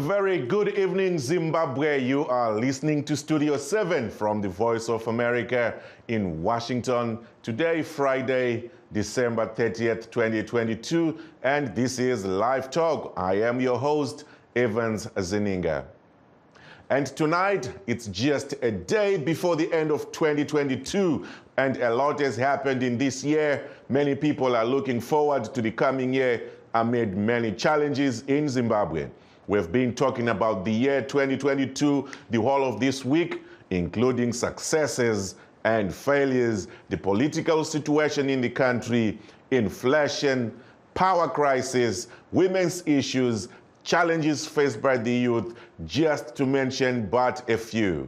very good evening, Zimbabwe. You are listening to Studio 7 from the Voice of America in Washington. Today, Friday, December 30th, 2022, and this is Live Talk. I am your host, Evans Zeninga. And tonight, it's just a day before the end of 2022, and a lot has happened in this year. Many people are looking forward to the coming year amid many challenges in Zimbabwe. We've been talking about the year 2022 the whole of this week, including successes and failures, the political situation in the country, inflation, power crisis, women's issues, challenges faced by the youth, just to mention but a few.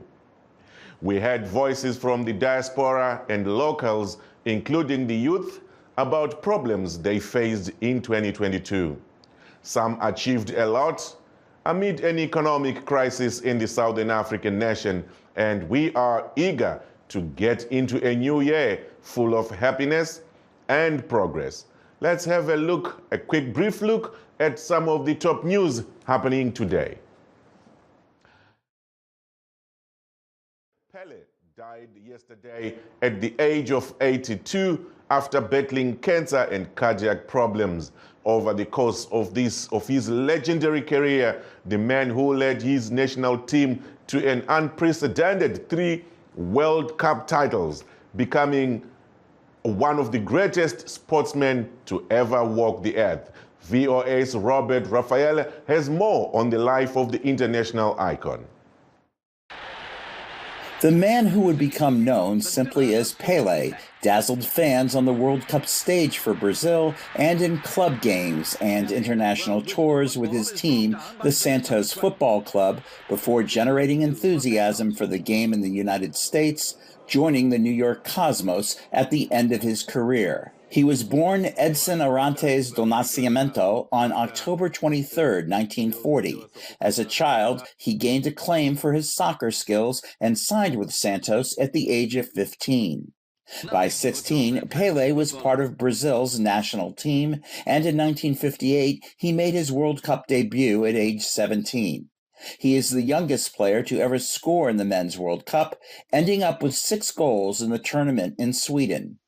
We heard voices from the diaspora and locals, including the youth, about problems they faced in 2022. Some achieved a lot amid an economic crisis in the Southern African nation, and we are eager to get into a new year full of happiness and progress. Let's have a quick brief look at some of the top news happening today. Pele died yesterday at the age of 82 after battling cancer and cardiac problems. Over the course of his legendary career, the man who led his national team to an unprecedented 3 World Cup titles, becoming one of the greatest sportsmen to ever walk the earth. VOA's Robert Raphael has more on the life of the international icon. The man who would become known simply as Pele dazzled fans on the World Cup stage for Brazil and in club games and international tours with his team, the Santos Football Club, before generating enthusiasm for the game in the United States, joining the New York Cosmos at the end of his career. He was born Edson Arantes do Nascimento on October 23, 1940. As a child, he gained acclaim for his soccer skills and signed with Santos at the age of 15. By 16, Pele was part of Brazil's national team, and in 1958, he made his World Cup debut at age 17. He is the youngest player to ever score in the Men's World Cup, ending up with 6 goals in the tournament in Sweden.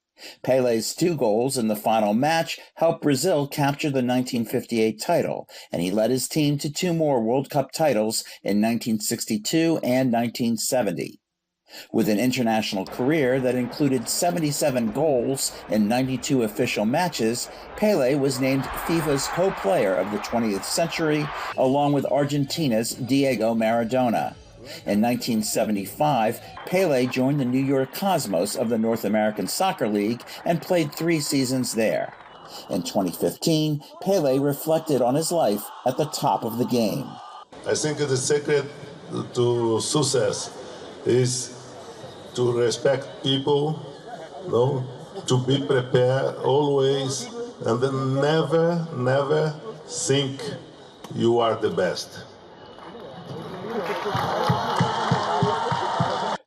Pele's 2 goals in the final match helped Brazil capture the 1958 title, and he led his team to 2 more World Cup titles in 1962 and 1970. With an international career that included 77 goals in 92 official matches, Pele was named FIFA's co-player of the 20th century, along with Argentina's Diego Maradona. In 1975, Pele joined the New York Cosmos of the North American Soccer League and played 3 seasons there. In 2015, Pele reflected on his life at the top of the game. I think the secret to success is to respect people, to be prepared always, and then never think you are the best.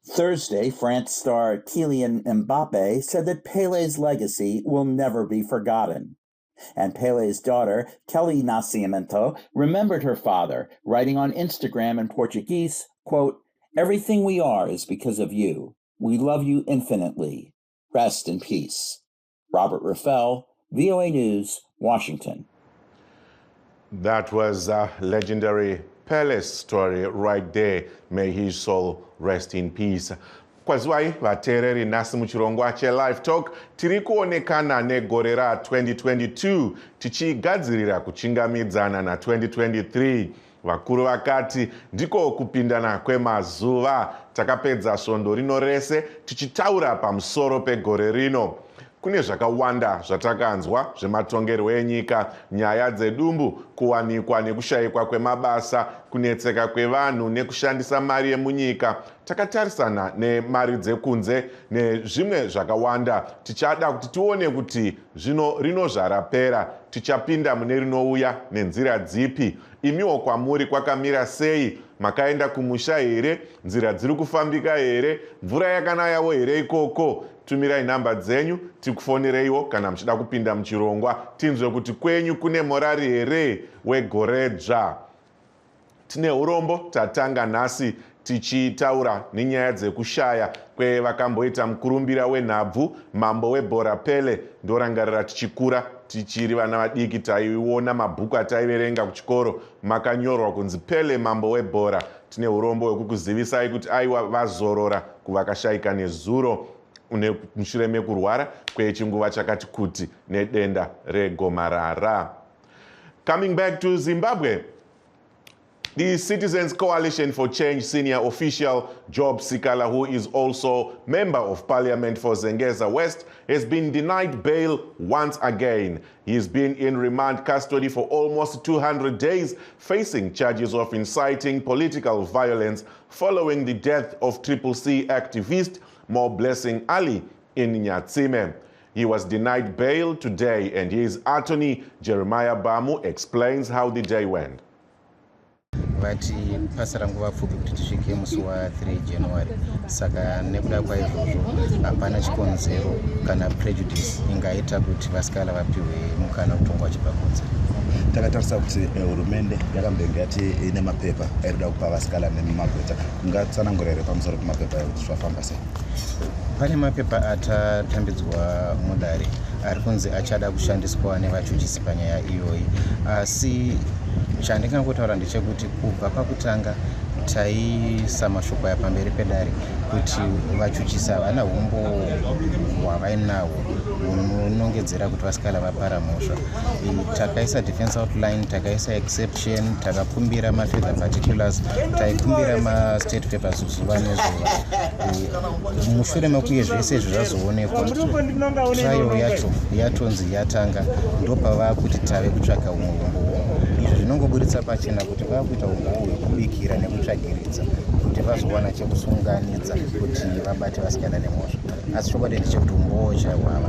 Thursday, France star Kylian Mbappe said that Pele's legacy will never be forgotten. And Pele's daughter, Kelly Nascimento, remembered her father, writing on Instagram in Portuguese, quote, "Everything we are is because of you. We love you infinitely. Rest in peace." Robert Raphael, VOA News, Washington. That was a legendary Pele's story right there. May his soul rest in peace. Kwazwai vateereri nhasi muchirongwa cheLive Talk tiri kuonekana negore ra2022 tichigadzirira kuchingamidzana na2023. Vakuru vakati ndiko kupindana kwemazuva, takapedza svondo rino rese tichitaura pamusoro pegore rino. Kune zvakawanda zvatakanzwa zvematongerwo enyika, nyaya dzedumbu, kuwanikwa nekushayikwa kwemabasa, kunetseka kwevanhu nekushandisa mari yemunyika. Takatarisana nemari dzekunze nezvimwe zvakawanda. Tichada kuti tione kuti zvino rino zvarapera, tichapinda mune rinouya nenzira dzipi. Imiwo kwamuri kwakamira sei? Makaenda kumusha here? Nzira dziri kufambika here? Mvura yakanayawo here ikoko? Tumirai namba dzenyu tikufonereiwo kana muchida kupinda muchirongwa tinzwe kuti kwenyu kune morari here wegore dzva. tine urombo tatanga nhasi tichitaura nenyaya dzekushaya kwevakamboita mukurumbira wenhabvu mambo webhora Pele. Ndorangarira tichikura tichiri vana vadiki taiona mabhuku ataiverenga kuchikoro makanyorwa kunzi Pele mambo webhora. Tine urombo hwekukuzivisai kuti aiwa vazorora kuvakashayika nezuro mushure mekurwara kwechinguva chakati kuti nedenda regomarara. Coming back to Zimbabwe, the Citizens Coalition for Change senior official Job Sikala, who is also member of parliament for Zengeza West, has been denied bail once again. He has been in remand custody for almost 200 days, facing charges of inciting political violence following the death of CCC activist Mo Blessing Ali in Nyatsime. He was denied bail today, and his attorney Jeremiah Bamu explains how the day went. Vati pasara nguva pfupi kuti tisvike musi wa 3 January saka nekuda kwaizvozvo hapana chikonzero kana prejudice ingaita kuti vasikala vapiwe mukana kutongwa chipakunze. Takatarisa kuti hurumende yakambenge yati ine mapepa airida kupa vasikala nemagweta. Ungatsanangurire pamusoro pemapepa kuti zvafamba sei? Pane mapepa atatambidzwa mudare ari kunzi achada kushandiswa nevachuchisi panyaya iyoyi, asi chandingangotaura ndechekuti kubva pakutanga taisa mashoko yapamberi pedare kuti vachuchisi havana umbo hwavainahwo hunonongedzera kuti vasikala vapara mhosva. Takaisa defense outline, takaisa exception, takakumbira mafurther particulars, taikumbira mastate papers zuva nezuva. Mushure mekuye zvese izvi zvazoonekwa, trial yacho yatonzi yatanga, ndopava kuti tave kutsvaka umwe umbo. Izvi zvinongoburitsa pachena kuti vakuita umbo hwekubikira nekutsvagiridza kuti vazowana chekusunganidza kuti vabate vasikala nemhosva, asi chokwadi ndechekuti umbowo chahwava.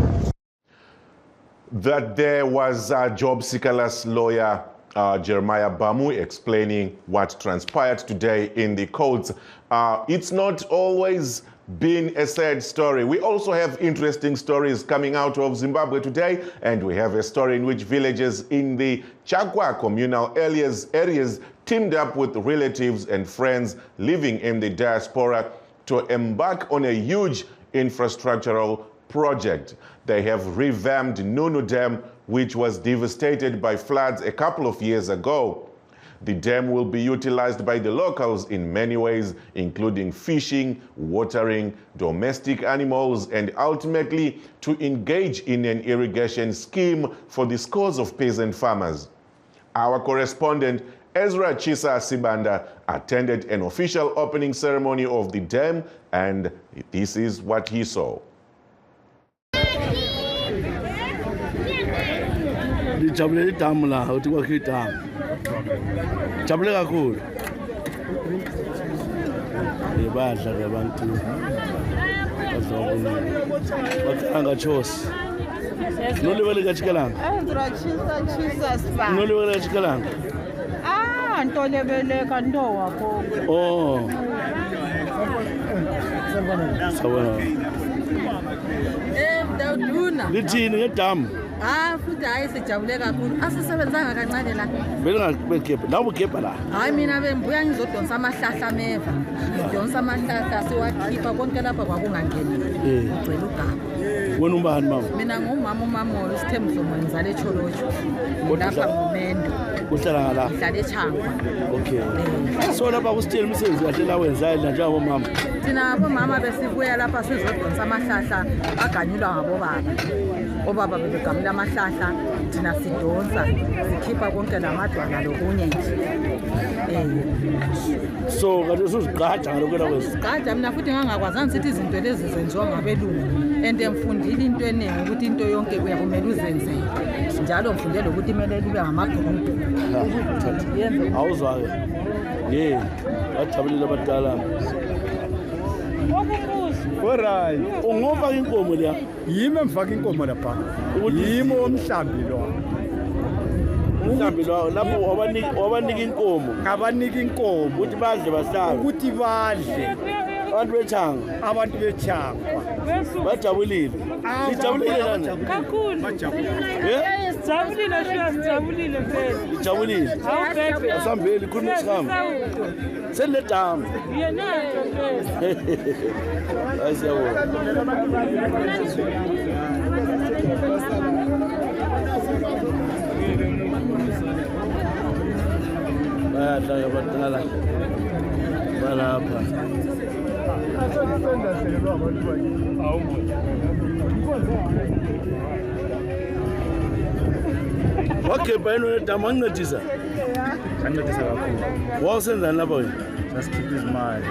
That there was Job Sikala's lawyer Jeremiah Bamu explaining what transpired today in the courts. It's not always been a sad story. We also have interesting stories coming out of Zimbabwe today, and we have a story in which villagers in the Chakwa communal areas teamed up with relatives and friends living in the diaspora to embark on a huge infrastructural project. They have revamped Nunu Dam, which was devastated by floods a couple of years ago. The dam will be utilized by the locals in many ways, including fishing, watering, domestic animals, and ultimately to engage in an irrigation scheme for the scores of peasant farmers. Our correspondent, Ezra Chisa Sibanda, attended an official opening ceremony of the dam, and this is what he saw. Jabule idamu la uthi kwakhe idamu. Jabule kakhulu. Yebadla ke abantu. Bazobona. Bakhanga chosi. Nolibele kachikalanga. Chisa spa. Nolibele kachikalanga. Ntolebele kanto wakho. Oh. Sawona. Mdawuduna. Lithini ngedamu? Futhi hayi sijabule kakhulu. Asisebenzanga kancane la. Belingabegebha. Nawo ugebha la. Hayi mina bembuya ngizodonsa amahlahla meva. Ngidonsa amahlahla siwakhipha konke lapha kwakungangeni. Ugcwele ugaba. Wena umbani mama? Mina ngumama uMamolo Sithembiso ngizale eCholotsho. Lapha ngumendo. Uhlala ngala. Ngihlala eChangwa. Okay. So lapha kusithini imisebenzi kahle la wenzayo la njalo mama? Thina abomama besibuya lapha sizodonsa amahlahla aganyulwa ngabobaba. Obaba bebegamula amahlahla thina sidonsa sikhipha konke lamadwala lokunye nje. So kade usuzigqaja ngalokho la kwesi. Gqaja mina futhi ngangakwazanga sithi izinto lezi zenziwa ngabelungu. And ngifundile into eningi ukuthi into yonke kuyakumele uzenze. Njalo ngifundile ukuthi imele libe ngamagqonto. Awuzwa ke. Bajabulile abadala. Alright. Ungova inkomo leya. Yimi emfaka inkomo lapha. Yimi omhlambi lo. Umhlambi lo lapho wabanika inkomo. Ngabanika inkomo ukuthi badle bahlabe. ukuthi badle. Abantu bechanga. Abantu bechanga. Bajabulile. Sijabulile nani? Kakhulu. Eh? Sijabulile sijabulile phela. Sijabulile. Awubheke. Asambeli khuluma isikhamu. Seledamu. Yena phela. Asiyabona. Bayadla abadala. Balapha. Okay, bayino nedamu ancedisa. Ancedisa kakhulu. Wawusenzani lapha wena? Sasikhipha izimali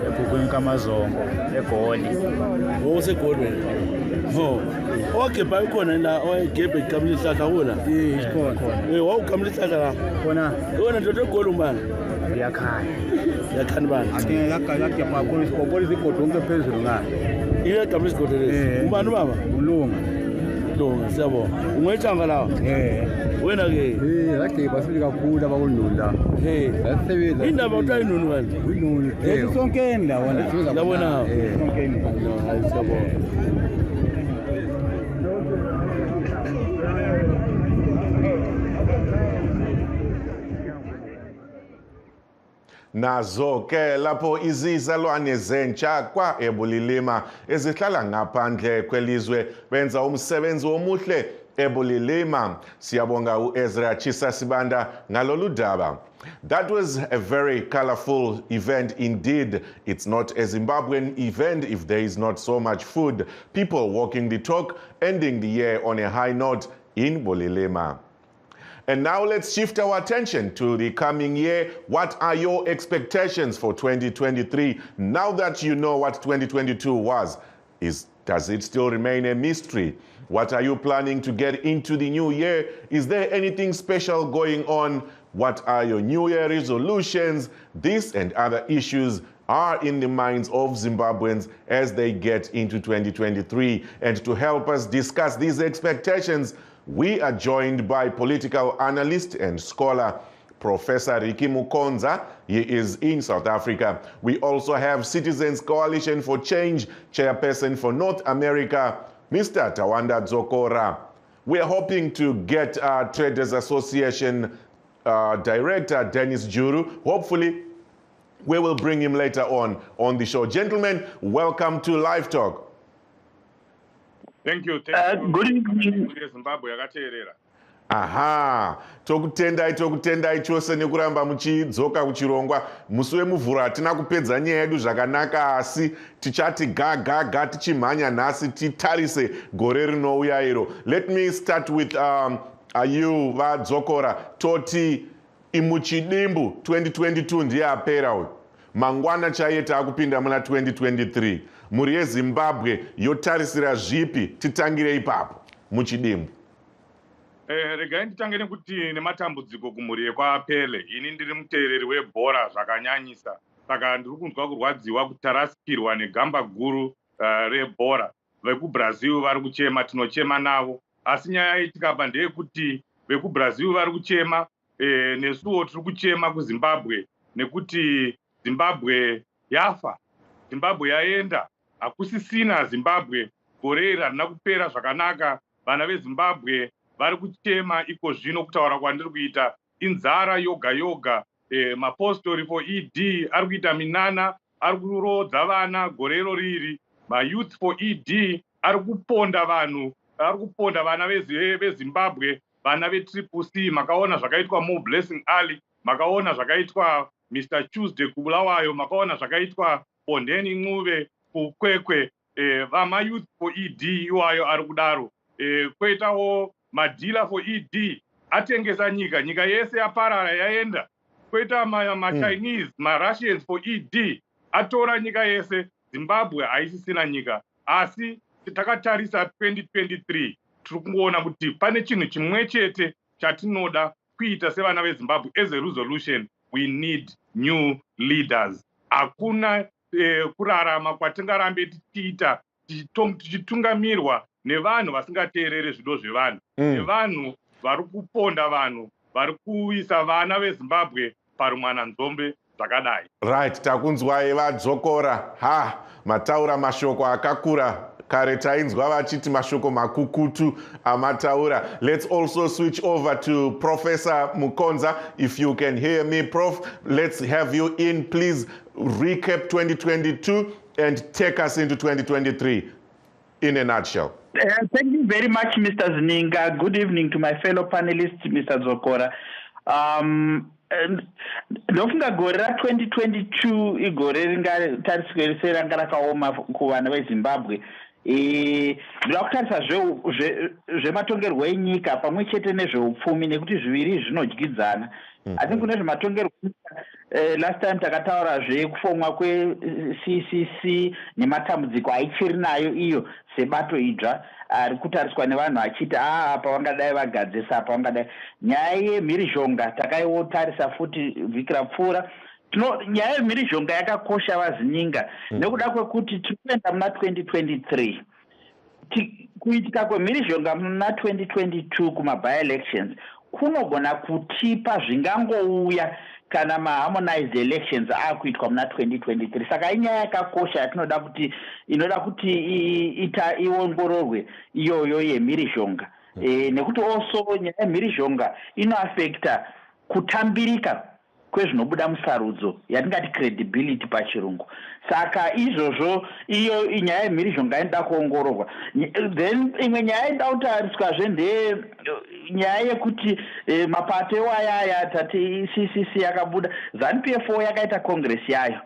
ebhukwini kamazongo eGoli. Wawusegoli wena? Ho. Okay, bayikhona la owayegebhe ikamla ihlahla wona? Ikhona. Wawukamla ihlahla la? Khona. Wona ndoda eGoli umbani? Iyakhanya. Yakhani bani? Yakagema polisi igodo onke phezulu ngayo. Ile kamla isigodi lesi. Umbani baba? Ulunga. Lunga, siyabona. Ungwetshanga lawa? Wena ke? Lakhe basifika kakhulu abakulunda. Sasebenza. Indaba uthayi nunu wena? Ulunga. Sonkeni la wona. Yabona. Sonkeni. Hayi siyabona. Nazo ke lapho izizalwane zentsha kwa ebulilima ezihlala ngaphandle kwelizwe benza umsebenzi omuhle ebulilima. Siyabonga uEzra Chisasibanda ngalolu daba. That was a very colorful event indeed. It's not a Zimbabwean event if there is not so much food. People walking the talk, ending the year on a high note in Bulilima. And now let's shift our attention to the coming year. What are your expectations for 2023? Now that you know what 2022 was, does it still remain a mystery? What are you planning to get into the new year? Is there anything special going on? What are your New Year resolutions? This and other issues are in the minds of Zimbabweans as they get into 2023. And to help us discuss these expectations, we are joined by political analyst and scholar, Professor Ricky Mukonza. He is in South Africa. We also have Citizens Coalition for Change chairperson for North America, Mr. Tawanda Dzokora. We are hoping to get our Traders Association Director, Dennis Juru. Hopefully, we will bring him later on the show. Gentlemen, welcome to Live Talk. Thank you. Good evening. Zimbabwe yakateerera. Aha, tokutendai chose nekuramba muchidzoka kuchirongwa. Musi wemuvhuro hatina kupedza nyaya yedu zvakanaka, asi tichati gaga tichimhanya nhasi titarise gore rinouya iro. Let me start with you Vadzokora. Toti imuchidimbu 2022 ndiye apera uyu. Mangwana chaiye taakupinda muna 2023. Muri yeZimbabwe yotarisira zvipi? Titangire ipapo muchidimbu. Regai nditange nekuti nematambudziko kumhuri yekwaPele. Ini ndiri muteereri webhora zvakanyanyisa. Saka ndiri kunzwa kurwadziwa kutarasikirwa negamba guru rebhora. VekuBrazil vari kuchema, tinochema navo. Asi nyaya itikapa ndeyekuti VekuBrazil vari kuchema, nesuwo tiri kuchema kuZimbabwe nekuti Zimbabwe yafa. Zimbabwe yaenda. Hakusisina Zimbabwe. Gore iri harina kupera zvakanaka. Vana veZimbabwe vari kuchema iko zvino kutaura kwandiri kuita inzara yoga. Mapostori for ED ari kuita minana, ari kurodza vana gorero riri. Mayouth for ED ari kuponda vanhu, ari kuponda vana veZimbabwe, vana veTriple C. Makaona zvakaitwa Mo Blessing Ali, makaona zvakaitwa Mr. Tuesday Kubulawayo, makaona zvakaitwa Pondeni Ncube kuKwekwe. Vamayouth for ED iwayo ari kudaro. Kwoitawo madila for ED atengesa nyika yese yaparara yaenda. Kwoita maChinese, maRussians for ED atora nyika yese. Zimbabwe haisisina nyika. Asi takatarisa 2023 tiri kungoona kuti pane chinhu chimwe chete chatinoda kuita sevana veZimbabwe. As a resolution, we need new leaders. Hakuna kurarama kwatingarambe tichiita tichitungamirwa nevanhu vasingateerere zvido zvevanhu, nevanhu vari kuponda vanhu, vari kuisa vana veZimbabwe parumwana nzombe. zvakadai. Right, takunzwai vadzokora. Mataura mashoko akakura. Kare tainzwa vachiti mashoko makukutu amataura. Let's also switch over to Professor Mukonza. If you can hear me, Prof, let's have you in. Please recap 2022 and take us into 2023 in a nutshell. Thank you very much, Mr. Zninga. Good evening to my fellow panelists, Mr. Zokora. Ndofunga gore ra2022 igore ringatariswe ranga rakaoma kuvana veZimbabwe. Ndoda kutarisa zvematongerwo enyika pamwe chete nezveupfumi nekuti zviviri zvinodyidzana. Asi kune zvematongerwo enyika last time takataura zvekufomwa kweCCC nematambudziko aichiri nayo iyo sebato idzva ari kutariswa nevanhu achiti apa vangadai vagadzisa apa vangadai. Nyaya yemhirizhonga takaitarisa futi vhiki rapfuura. Nyaya yemhirizhonga yakakosha vaZininga nekuda kwekuti tinoenda muna 2023. Kuitika kwemhirizhonga muna 2022 kuma-by-elections kunogona kutipa zvingangouya kana ma-harmonized elections akuitwa muna 2023. Saka inyaya yakakosha inoda kuti iongororwe iyoyo yemhirizhonga. Nekuti also nyaya yemhirizhonga inoafekta kutambirika kwezvinobuda musarudzo yatingati credibility pachirungu. Saka izvozvo iyo nyaya yemhirizhonga inoda kuongororwa. Then imwe nyaya inoda kutariswazve nyaya yekuti mapato ewayaya tati CCC yakabuda. ZANU-PF yakaita congress yayo.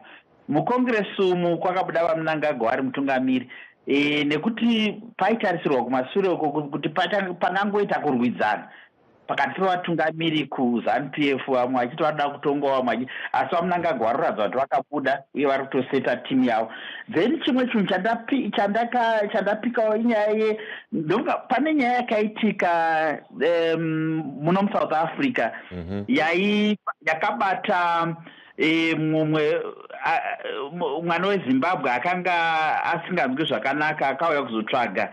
Mucongress umu kwakabuda vaMnangagwa ari mutungamiri. Nekuti paitarisirwa kumashure uko kuti pangangoita kurwidzana pakati pevatungamiri kuZANU-PF vamwe vachiti vanoda kutonga vamwe asi vaMnangagwa varoradza kuti vakabuda uye vari kutoseta timu yavo. Then chimwe chinhu chandapikawo inyaya pane nyaya yakaitika muno muSouth Africa yakabata mumwe mwana weZimbabwe akanga asinganzwi zvakanaka akauya kuzotsvaga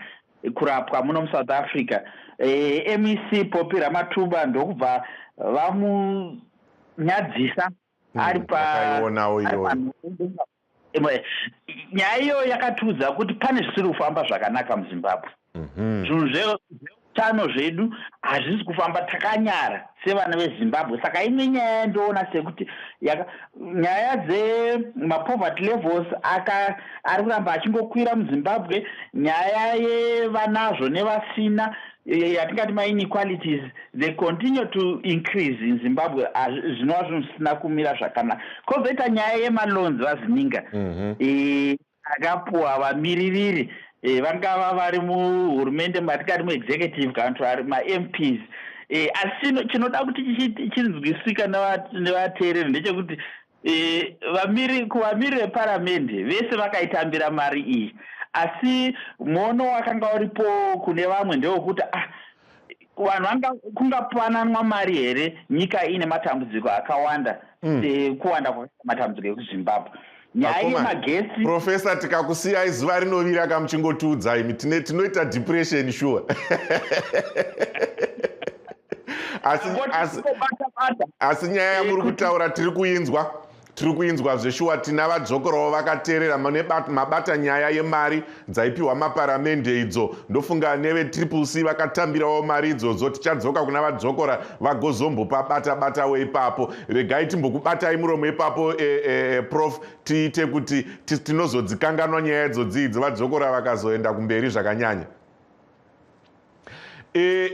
kurapwa muno muSouth Africa. MEC Popi Ramatuba ndokubva vamunyadzisa ari nyaya iyo yakatiudza kuti pane zvisiri kufamba zvakanaka muZimbabwe. Zvinhu zveutano zvedu hazvisi kufamba takanyara sevana veZimbabwe. Saka imwe nyaya ndoona sekuti nyaya dzemapoverty levels ari kuramba achingokwira muZimbabwe. Nyaya yevanazvo nevasina yatingati ma-inequalities they continue to increase in Zimbabwe. Zvinova zvisina kumira zvakanaka. Kozoita nyaya yemalonzi vaZininga akapuwa vamiririri vangava vari muhurumende matikati muexecutive kana kuti vari ma-MPs. Asi chinoda kuti chinzwisika nevateereri ndechekuti kuvamiri veparamende vese vakaitambira mari iyi. Asi muono wakanga uripo kune vamwe ndewekuti vanhu kungapananwa mari here nyika ine matambudziko akawanda kuwanda kwamatambudziko ekuZimbabwe. Nyaya yemagesi. Profesa, tikakusiyai zuva rinovira kamuchingotiudzai tinoita depression sure. Asi nyaya yamuri kutaura tiri kuinzwa zveshuwa. Tina vadzokorawo vakateerera mabata nyaya yemari dzaipiwa maparamende idzo. Ndofunga neve-CCC vakatambirawo mari idzodzo. Tichadzoka kuna vadzokora vagozombopa bata weipapo. Regai timbokubatai muromo ipapo Prof, tiite kuti tinozodzikanganwa nyaya idzodzidzi vadzokora vakazoenda kumberi zvakanyanya.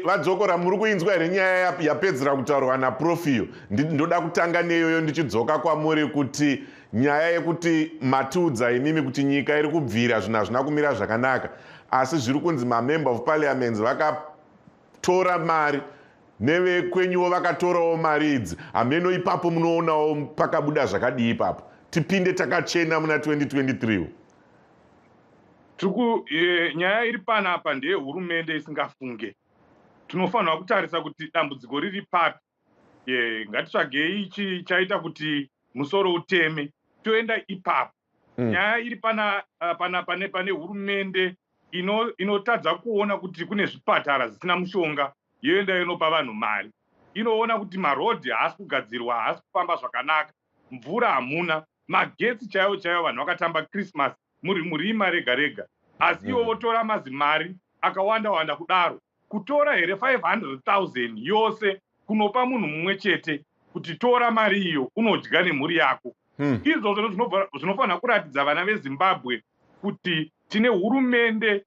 Vadzokora muri kuinzwa here nyaya yapedzera kutaurwa naProf iyo? Ndoda kutanga neyoyo ndichidzoka kwamuri kuti nyaya yekuti matiudza imimi kuti nyika iri kubvira zvinhu hazvina kumira zvakanaka, asi zviri kunzi mamember of parliaments vakatora mari nevekwenyuwo vakatorawo mari idzi. Hameno ipapo munoonawo pakabuda zvakadii ipapo? Tipinde takachena muna 2023. Nyaya iri panapa ndeyehurumende isingafunge. Tinofanira kutarisa kuti dambudziko riri papi. Ngatitsvagei ichi chaita kuti musoro uteme toenda ipapo. Nyaya iri pane hurumende inotadza kuona kuti kune zvipatara zvisina mushonga yoenda inopa vanhu mari. Inoona kuti marodhi haasi kugadzirwa, haasi kufamba zvakanaka. mvura hamuna, magetsi chaiwo chaiwo, vanhu vakatamba Christmas muri murima rega rega. Asi iwo votora mazimari akawanda wanda kudaro. Kutora here 500,000 yose kunopa munhu mumwe chete kuti tora mari iyo unodya nemhuri yako. Izvozvo zvinofanira kuratidza vana veZimbabwe kuti tine hurumende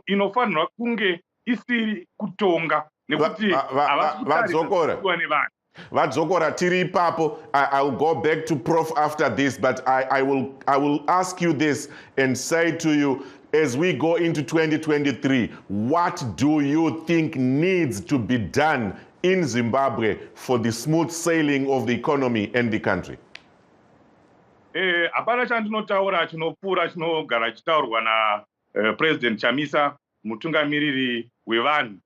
inofanirwa kunge isiri kutonga nekuti havasikutarisa nevanhu. Vadzokora tiri ipapo. I'll go back to Prof after this, but I will ask you this and say to you, as we go into 2023, what do you think needs to be done in Zimbabwe for the smooth sailing of the economy and the country? Hapana chandinotaura chinopfuura chinogara chitaurwa na President Chamisa, mutungamiriri wevanhu.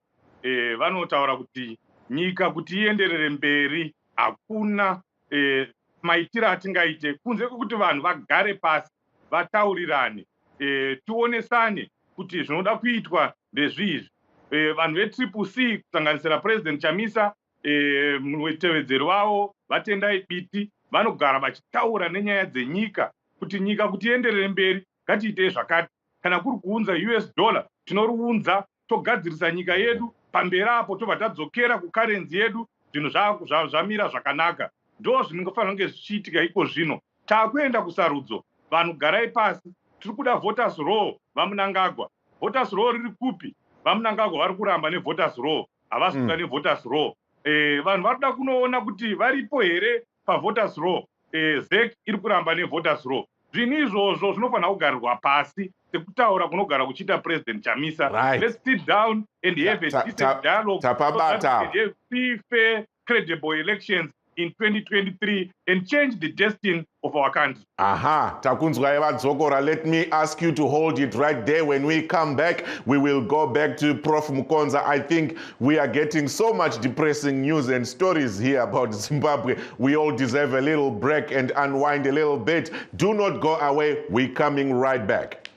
Vanotaura kuti nyika kuti ienderere mberi hakuna maitiro atingaite kunze kwekuti vanhu vagare pasi vataurirane, tionesane kuti zvinoda kuitwa ndezvizvi. Vanhu veCCC kusanganisira President Chamisa, mutevedzeri wavo Vatendai Biti, vanogara vachitaura nenyaya dzenyika kuti nyika kuti ienderere mberi ngatiite zvakati. Kana kuri kuunza US dollar tinoriunza togadzirisa nyika yedu, pamberi apo tobva tadzokera kukarenzi yedu, zvinhu zvamira zvakanaka. Ndo zvinofanira kunge zvichiitika iko zvino. Takuenda kusarudzo, vanhu garai pasi, tiri kuda voters roll vaMunangagwa. Voters roll riri kupi? VaMunangagwa vari kuramba nevoters roll, havasi kuda nevoters roll. Vanhu varikuda kunoona kuti varipo here pavoters roll. ZEC iri kuramba nevoters roll. Zvinhu izvozvo zvinofanira kugarirwa pasi sekutaura kunogara kuchiita President Chamisa. Right. Let's sit down and have a decent dialogue so that we can have free, fair, credible elections in 2023 and change the destiny of our country. Aha, takunzwa Vadzokora. Let me ask you to hold it right there. When we come back, we will go back to Prof Mukonza. I think we are getting so much depressing news and stories here about Zimbabwe. We all deserve a little break and unwind a little bit. Do not go away. We're coming right back.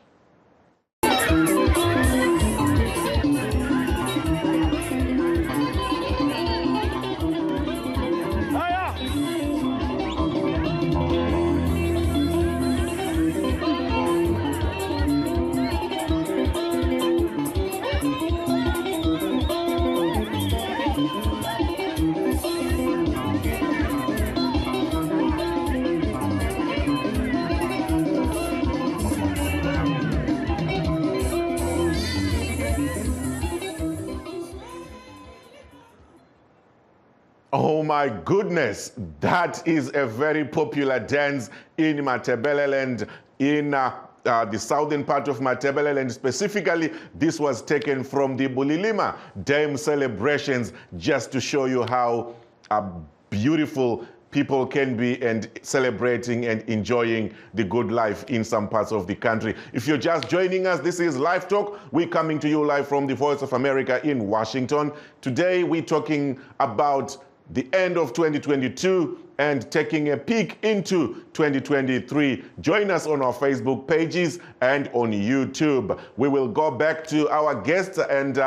Oh my goodness, that is a very popular dance in Matabeleland, in the southern part of Matabeleland. Specifically, this was taken from the Bulilima Dam celebrations, just to show you how beautiful people can be and celebrating and enjoying the good life in some parts of the country. If you're just joining us, this is Live Talk. We're coming to you live from the Voice of America in Washington. Today, we're talking about the end of 2022 and taking a peek into 2023. Join us on our Facebook pages and on YouTube. We will go back to our guests, and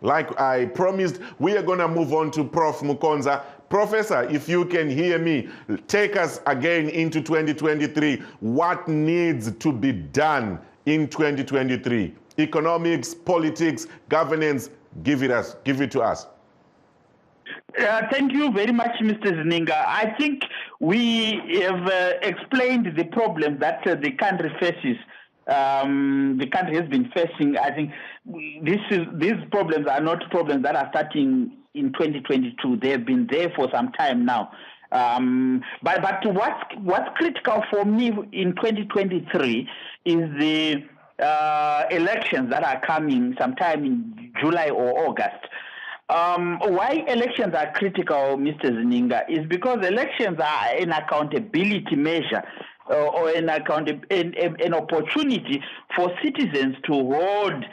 like I promised, we are going to move on to Prof Mukonza. Professor, if you can hear me, take us again into 2023. What needs to be done in 2023? Economics, politics, governance, give it to us. Thank you very much, Mr. Zininga. I think we have explained the problem that the country faces. The country has been facing. I think these problems are not problems that are starting in 2022. They have been there for some time now. But what's critical for me in 2023 is the elections that are coming sometime in July or August. Why elections are critical, Mr. Zininga, is because elections are an accountability measure or an opportunity for citizens to hold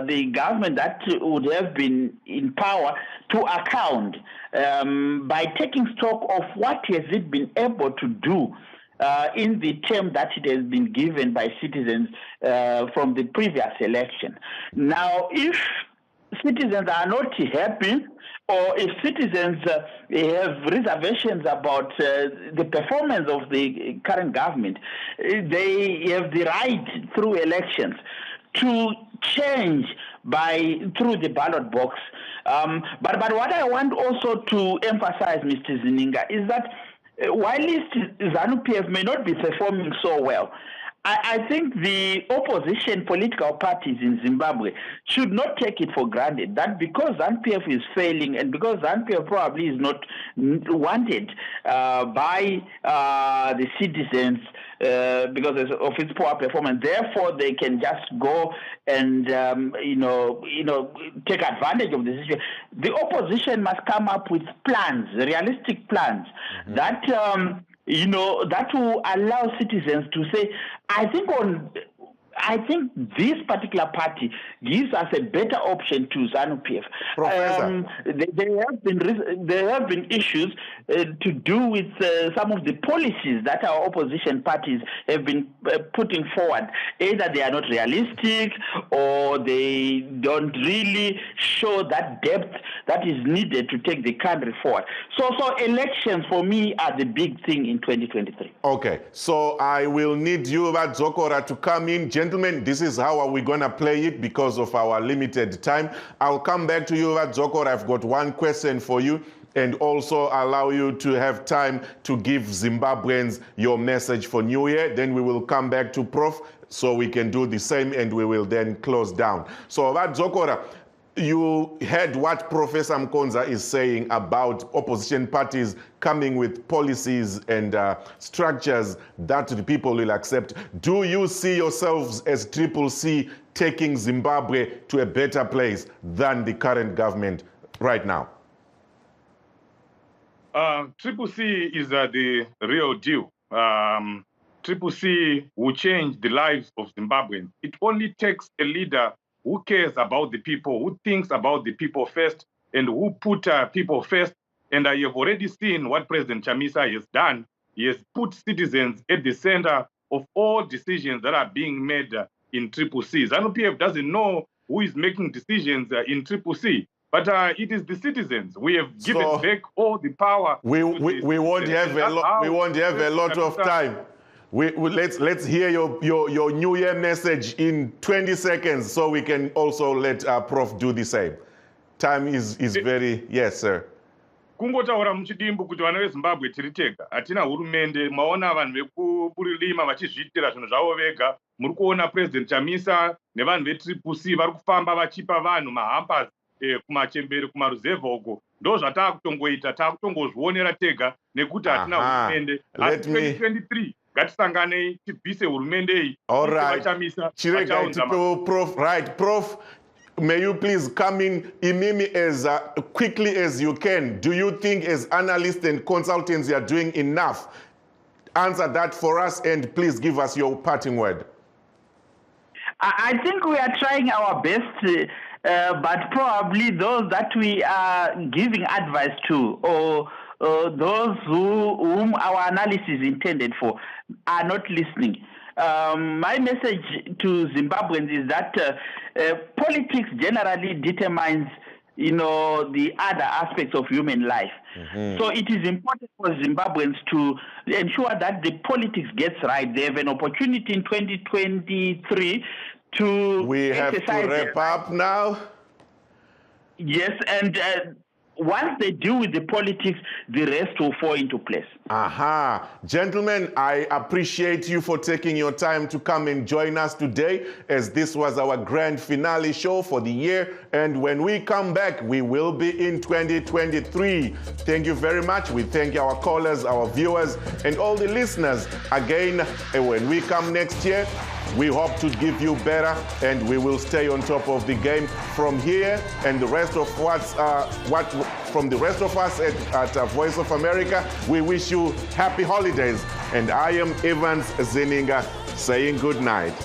the government that would have been in power to account by taking stock of what has it been able to do in the term that it has been given by citizens from the previous election. Now, if citizens are not happy, or if citizens have reservations about the performance of the current government, they have the right through elections to change through the ballot box. But what I want also to emphasize, Mr. Zininga, is that while ZANU-PF may not be performing so well, I think the opposition political parties in Zimbabwe should not take it for granted that because ZANU-PF is failing and because ZANU-PF probably is not wanted by the citizens because of its poor performance, therefore they can just go and take advantage of the situation. The opposition must come up with plans, realistic plans that that will allow citizens to say, I think this particular party gives us a better option to ZANU-PF. There have been issues to do with some of the policies that our opposition parties have been putting forward. Either they are not realistic or they don't really show that depth that is needed to take the country forward. So elections for me are the big thing in 2023. Okay, so I will need you, Zokora, to come in. Gentlemen, this is how we're going to play it because of our limited time. I'll come back to you, Zokora. I've got one question for you and also allow you to have time to give Zimbabweans your message for New Year. Then we will come back to Prof so we can do the same and we will then close down. So, Zokora, you heard what Professor Mkonza is saying about opposition parties coming with policies and structures that the people will accept. Do you see yourselves as CCC taking Zimbabwe to a better place than the current government right now? CCC is the real deal. CCC will change the lives of Zimbabweans. It only takes a leader who cares about the people, who thinks about the people first, and who put people first. And I have already seen what President Chamisa has done. He has put citizens at the center of all decisions that are being made in CCC. ZANU-PF doesn't know who is making decisions in CCC, but it is the citizens. We have given back all the power. We won't have a lot of time. Let's hear your New Year message in 20 seconds so we can also let Prof do the same. Time is very, yes, sir. Kungotaura muchidimbu kuti vana veZimbabwe tiri tega, hatina hurumende, maona vanhu vekuburilima vachizviitira zvinhu zvavo vega. Muri kuona President Chamisa nevanhu veCCC vari kufamba vachipa vanhu mahampas kumachembere kumaruzevha uko. Ndo zvataakutongoita, taakutongozvionera tega nekuti hatina hurumende. Asi 2023 ngatisanganei tibvise hurumende iyi. All right. Prof, right, Prof. May you please come in, Imimi, as quickly as you can. Do you think as analysts and consultants you are doing enough? Answer that for us and please give us your parting word. I think we are trying our best, but probably those that we are giving advice to or those whom our analysis is intended for are not listening. My message to Zimbabweans is that politics generally determines, the other aspects of human life. So it is important for Zimbabweans to ensure that the politics gets right. They have an opportunity in 2023 to We have to wrap up now. Yes, and once they deal with the politics, the rest will fall into place. Gentlemen, I appreciate you for taking your time to come and join us today, as this was our grand finale show for the year. And when we come back, we will be in 2023. Thank you very much. We thank our callers, our viewers, and all the listeners. Again, when we come next year, we hope to give you better, and we will stay on top of the game from here and the rest of from the rest of us at Voice of America. We wish you happy holidays, and I am Evans Zininga saying good night.